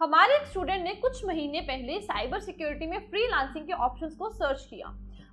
हमारे एक स्टूडेंट ने कुछ महीने पहले साइबर सिक्योरिटी में फ्रीलांसिंग के ऑप्शंस को सर्च किया।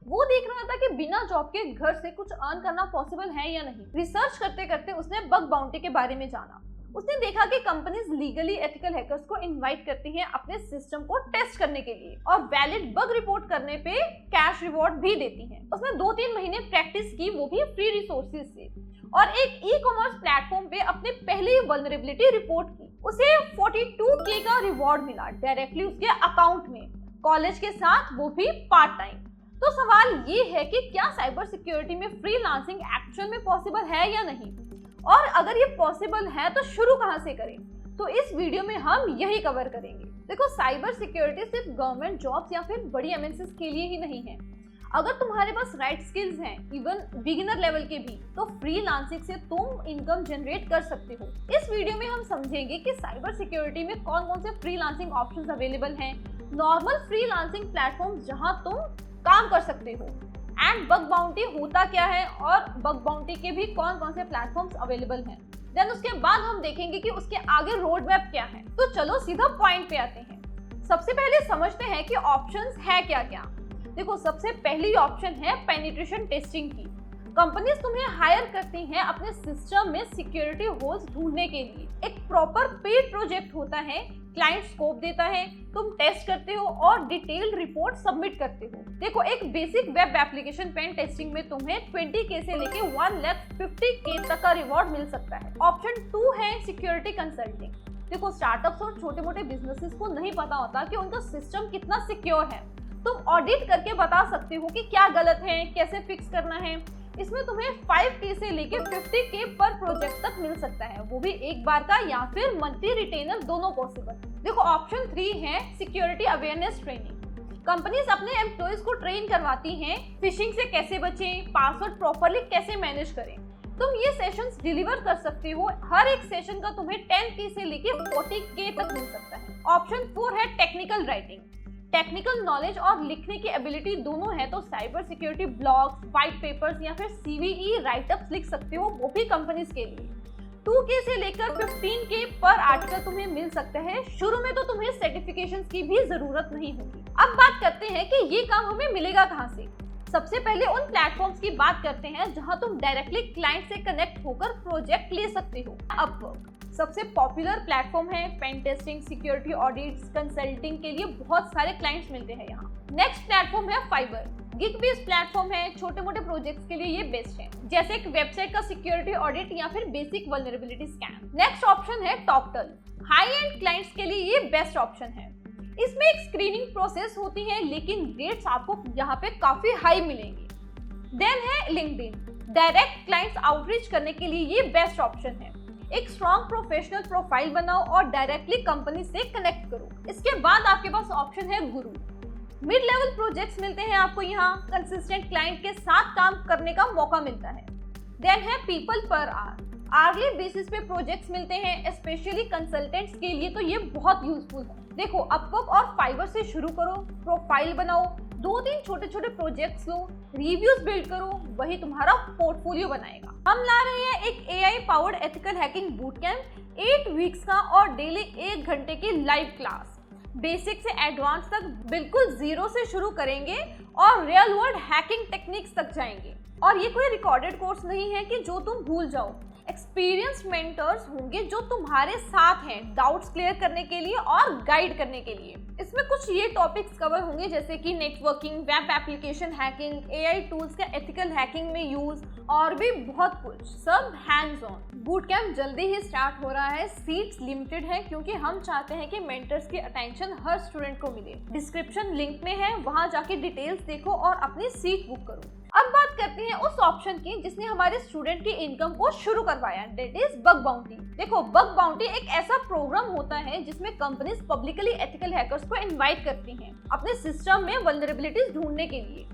वो देख रहा था कि बिना जॉब के घर से कुछ अर्न करना पॉसिबल है या नहीं। रिसर्च करते करते उसने बग बाउंटी के बारे में जाना। उसने देखा कि कंपनीज लीगली एथिकल हैकर्स को इनवाइट करती हैं अपने सिस्टम को टेस्ट करने के लिए और वैलिड बग रिपोर्ट करने पे कैश रिवॉर्ड भी देती हैं। उसने 2-3 महीने प्रैक्टिस की, वो भी फ्री रिसोर्सेज से, और एक ई कॉमर्स प्लेटफॉर्म पे अपने पहली वल्नरेबिलिटी रिपोर्ट की। उसे 42K का रिवॉर्ड मिला डायरेक्टली उसके अकाउंट में, कॉलेज के साथ, वो भी पार्ट टाइम। तो सवाल ये है कि क्या साइबर सिक्योरिटी में फ्रीलांसिंग एक्चुअल में पॉसिबल है या नहीं, और अगर ये पॉसिबल है तो शुरू कहां से करें। तो इस वीडियो में हम यही कवर करेंगे। देखो, साइबर सिक्योरिटी सिर्फ गवर्नमेंट जॉब्स या फिर बड़ी एमएनसीज के लिए ही नहीं है। अगर तुम्हारे पास राइट स्किल्स हैं, इवन बिगिनर लेवल के भी, तो फ्रीलांसिंग से तुम इनकम जनरेट कर सकते हो। इस वीडियो में हम समझेंगे कि साइबर सिक्योरिटी में कौन कौन से फ्रीलांसिंग ऑप्शंस अवेलेबल हैं, नॉर्मल फ्रीलांसिंग प्लेटफॉर्म जहां तुम काम कर सकते हो, एंड बग बाउंटी होता क्या है और बग बाउंटी के भी कौन कौन से प्लेटफॉर्म्स अवेलेबल हैं। देन उसके बाद हम देखेंगे कि उसके आगे रोड मैप क्या है। तो चलो सीधा पॉइंट पे आते हैं। सबसे पहले समझते हैं कि ऑप्शंस है क्या क्या। देखो, सबसे पहली ऑप्शन है पेनिट्रेशन टेस्टिंग की। कंपनीज तुम्हें हायर करती हैं अपने सिस्टम में सिक्योरिटी होल्स ढूंढने के लिए। एक प्रॉपर पेड प्रोजेक्ट होता है, क्लाइंट स्कोप देता है, तुम टेस्ट करते हो और डिटेल्ड रिपोर्ट सबमिट करते हो। देखो, एक basic web application pen testing में तुम्हें 20K से लेके 1,50,000 तक का रिवॉर्ड मिल सकता है। ऑप्शन 2 है सिक्योरिटी कंसल्टिंग। देखो, स्टार्टअप्स और छोटे मोटे बिजनेसेस को नहीं पता होता कि उनका सिस्टम कितना सिक्योर है। तुम ऑडिट करके बता सकते हो कि क्या गलत है, कैसे फिक्स करना है। इसमें तुम्हें 5K से लेके 50K पर प्रोजेक्ट तक मिल सकता है, वो भी एक बार का या फिर मंथली रिटेनर, दोनों पॉसिबल। देखो, ऑप्शन 3 है सिक्योरिटी अवेयरनेस ट्रेनिंग। कंपनीज अपने एम्प्लॉइज को ट्रेन करवाती हैं फिशिंग से कैसे बचें, पासवर्ड प्रॉपर्ली कैसे मैनेज करें। तुम ये सेशंस डिलीवर कर सकते हो। हर एक सेशन का तुम्हें 10K से लेके 40K तक मिल सकता है। ऑप्शन 4 है टेक्निकल राइटिंग। टेक्निकल नॉलेज और लिखने की एबिलिटी दोनों है तो cyber security blogs, white papers या फिर CVE राइटअप्स लिख सकते हो, वो भी कंपनीज के लिए। 2K से लेकर 15K पर आर्टिकल तुम्हें मिल सकता है। शुरू में तो तुम्हें सर्टिफिकेशंस की भी जरूरत नहीं होगी। अब बात करते हैं कि ये काम हमें मिलेगा कहाँ से। सबसे पहले उन प्लेटफॉर्म्स की बात करते हैं जहां तुम डायरेक्टली क्लाइंट से कनेक्ट होकर प्रोजेक्ट ले सकते हो। अपवर्क सबसे पॉपुलर प्लेटफॉर्म है। Pen testing, security audits, consulting के लिए बहुत सारे क्लाइंट्स मिलते हैं यहाँ। नेक्स्ट प्लेटफॉर्म है फाइबर। गिग बेस्ड प्लेटफॉर्म है, छोटे मोटे प्रोजेक्ट्स के लिए ये बेस्ट है, जैसे एक वेबसाइट का सिक्योरिटी ऑडिट या फिर basic vulnerability scan. Next option है टॉकटल। हाई एंड क्लाइंट्स के लिए ये बेस्ट ऑप्शन है। इसमें एक स्क्रीनिंग प्रोसेस होती है, लेकिन रेट्स आपको यहाँ पे काफी हाई मिलेंगे। देन है लिंक्डइन। डायरेक्ट क्लाइंट्स आउटरीच करने के लिए ये बेस्ट ऑप्शन है। एक स्ट्रॉन्ग प्रोफेशनल प्रोफाइल बनाओ और डायरेक्टली कंपनी से कनेक्ट करो। इसके बाद आपके पास ऑप्शन है गुरु। मिड लेवल प्रोजेक्ट्स मिलते हैं आपको यहाँ, कंसिस्टेंट क्लाइंट के साथ काम करने का मौका मिलता है। देन है people per hour. Hourly basis पे प्रोजेक्ट्स मिलते हैं, स्पेशली कंसल्टेंट्स के लिए तो ये बहुत यूजफुल है। देखो, अपवर्क और फाइबर से शुरू करो, प्रोफाइल बनाओ, 2-3 छोटे छोटे प्रोजेक्ट्स लो, रिव्यूज बिल्ड करो, वही तुम्हारा पोर्टफोलियो बनाएगा। हम ला रहे हैं एक AI powered ethical hacking boot camp, 8 weeks का और डेली 1 घंटे की लाइव क्लास। बेसिक से एडवांस तक बिल्कुल जीरो से शुरू करेंगे और रियल वर्ल्ड हैकिंग टेक्निक्स तक जाएंगे। और ये कोई रिकॉर्डेड कोर्स नहीं है कि जो तुम भूल जाओ। एक्सपीरियंस्ड मेंटर्स होंगे जो तुम्हारे साथ हैं डाउट्स क्लियर करने के लिए और गाइड करने के लिए। इसमें कुछ ये टॉपिक्स कवर होंगे जैसे कि networking, web application hacking, AI tools का एथिकल हैकिंग में यूज और भी बहुत कुछ, सब हैंड्स ऑन। बूट कैंप जल्दी ही स्टार्ट हो रहा है। सीट्स लिमिटेड है क्योंकि हम चाहते हैं कि मेंटर्स की अटेंशन हर स्टूडेंट को मिले। डिस्क्रिप्शन लिंक में है, वहां जाके डिटेल्स देखो और अपनी सीट बुक करो। अब बात करते हैं उस ऑप्शन की जिसने हमारे स्टूडेंट की इनकम को शुरू करवाया, दैट इज बग बाउंटी। देखो, बग बाउंटी एक ऐसा प्रोग्राम होता है जिसमें कंपनीज पब्लिकली एथिकल हैकर्स को इनवाइट करती हैं अपने सिस्टम में वल्नरेबिलिटीज ढूंढने के लिए।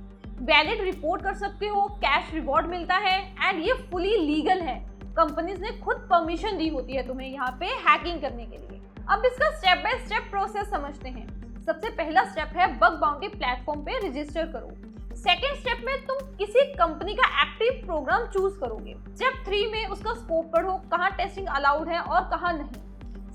वैलिड रिपोर्ट कर सकते हो, कैश रिवॉर्ड मिलता है एंड ये फुली लीगल है। कंपनीज ने खुद परमिशन दी होती है तुम्हें यहाँ पे हैकिंग करने के लिए। अब इसका स्टेप बाय स्टेप प्रोसेस समझते हैं। सबसे पहला स्टेप है बग बाउंटी प्लेटफॉर्म पे रजिस्टर करो। सेकेंड स्टेप में तुम किसी कंपनी का एक्टिव प्रोग्राम चूज करोगे। स्टेप 3 में उसका स्कोप पढ़ो, कहाँ टेस्टिंग अलाउड है और कहाँ नहीं।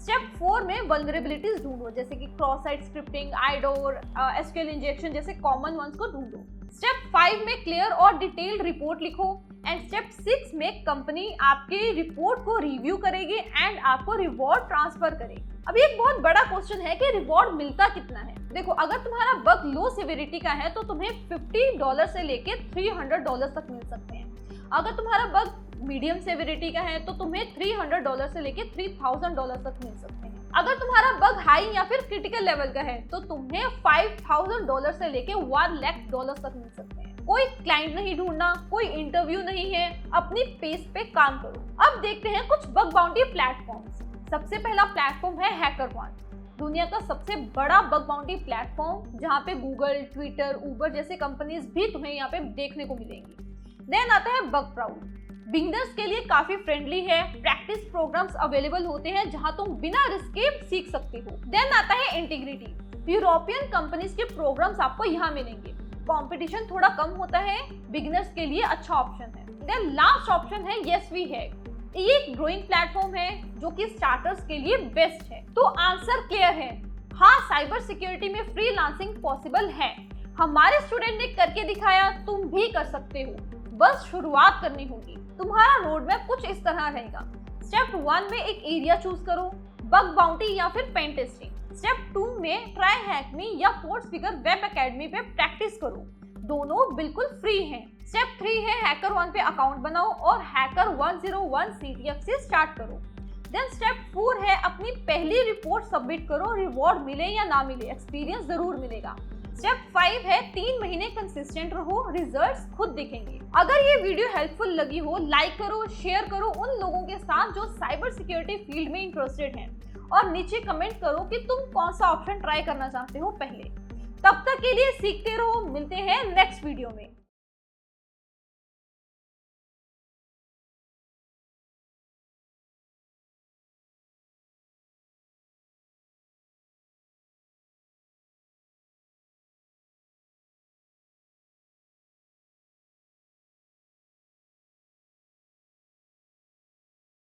स्टेप 4 में वल्नरेबिलिटीज ढूंढो, जैसे कि cross site scripting, IDOR, SQL injection जैसे कॉमन वंस को ढूंढो। स्टेप 5 में क्लियर और डिटेल्ड रिपोर्ट लिखो। एंड स्टेप 6 में कंपनी आपके रिपोर्ट को रिव्यू करेगी एंड आपको रिवॉर्ड ट्रांसफर करेगी। अभी एक बहुत बड़ा क्वेश्चन है कि रिवॉर्ड मिलता कितना है। देखो, अगर तुम्हारा बग लो सिविरिटी का है तो तुम्हें $50 से लेके $300 तक मिल सकते हैं। अगर तुम्हारा बग मीडियम सेवेरिटी का है तो तुम्हें $300 से लेके $3000 तक मिल सकते हैं। अगर तुम्हारा बग हाई या फिर क्रिटिकल लेवल का है तो तुम्हें $5000 से लेके $1 लाख तक मिल सकते हैं। कोई क्लाइंट नहीं ढूंढना, कोई इंटरव्यू नहीं है, अपनी पेस पे काम करो। अब देखते हैं कुछ बग बाउंटी प्लेटफॉर्म्स। सबसे पहला प्लेटफॉर्म है हैकरवन, दुनिया का सबसे बड़ा बग बाउंटी प्लेटफॉर्म, जहाँ पे गूगल, ट्विटर, उबर जैसे कंपनीज भी तुम्हें यहाँ पे देखने को मिलेंगी। देन आता है बग प्राउड, बिगिनर्स के लिए काफी फ्रेंडली है। प्रैक्टिस प्रोग्राम्स अवेलेबल होते हैं जहां तुम बिना रिस्क के सीख सकते हो। देन आता है इंटीग्रिटी, यूरोपियन कंपनीज के प्रोग्राम्स आपको यहाँ मिलेंगे। कंपटीशन थोड़ा कम होता है, बिगिनर्स के लिए अच्छा ऑप्शन है। देन लास्ट ऑप्शन है यस वी हैक, ये एक ग्रोइंग प्लेटफॉर्म है जो कि स्टार्टर्स के लिए बेस्ट है। तो आंसर क्लियर है, हाँ, साइबर सिक्योरिटी में फ्रीलांसिंग पॉसिबल है। हमारे स्टूडेंट ने करके दिखाया, तुम भी कर सकते हो, बस शुरुआत करनी होगी। तुम्हारा रोड मैप कुछ इस तरह रहेगा। स्टेप 1 में एक एरिया चूज करो, बग बाउंटी या फिर पेन टेस्टिंग। स्टेप 2 में ट्राई हैकमी या फोर्सफिगर वेब एकेडमी पे प्रैक्टिस करो, दोनों बिल्कुल फ्री हैं। स्टेप 3 है हैकर1 पे अकाउंट बनाओ और हैकर101 CTF से स्टार्ट करो। देन स्टेप 4 है अपनी पहली रिपोर्ट सबमिट करो, रिवॉर्ड मिले या ना मिले, एक्सपीरियंस जरूर मिलेगा। स्टेप 5 है 3 महीने कंसिस्टेंट रहो, रिजल्ट्स खुद दिखेंगे। अगर ये वीडियो हेल्पफुल लगी हो, लाइक करो, शेयर करो उन लोगों के साथ जो साइबर सिक्योरिटी फील्ड में इंटरेस्टेड हैं, और नीचे कमेंट करो कि तुम कौन सा ऑप्शन ट्राई करना चाहते हो पहले। तब तक के लिए सीखते रहो, मिलते हैं नेक्स्ट वीडियो में।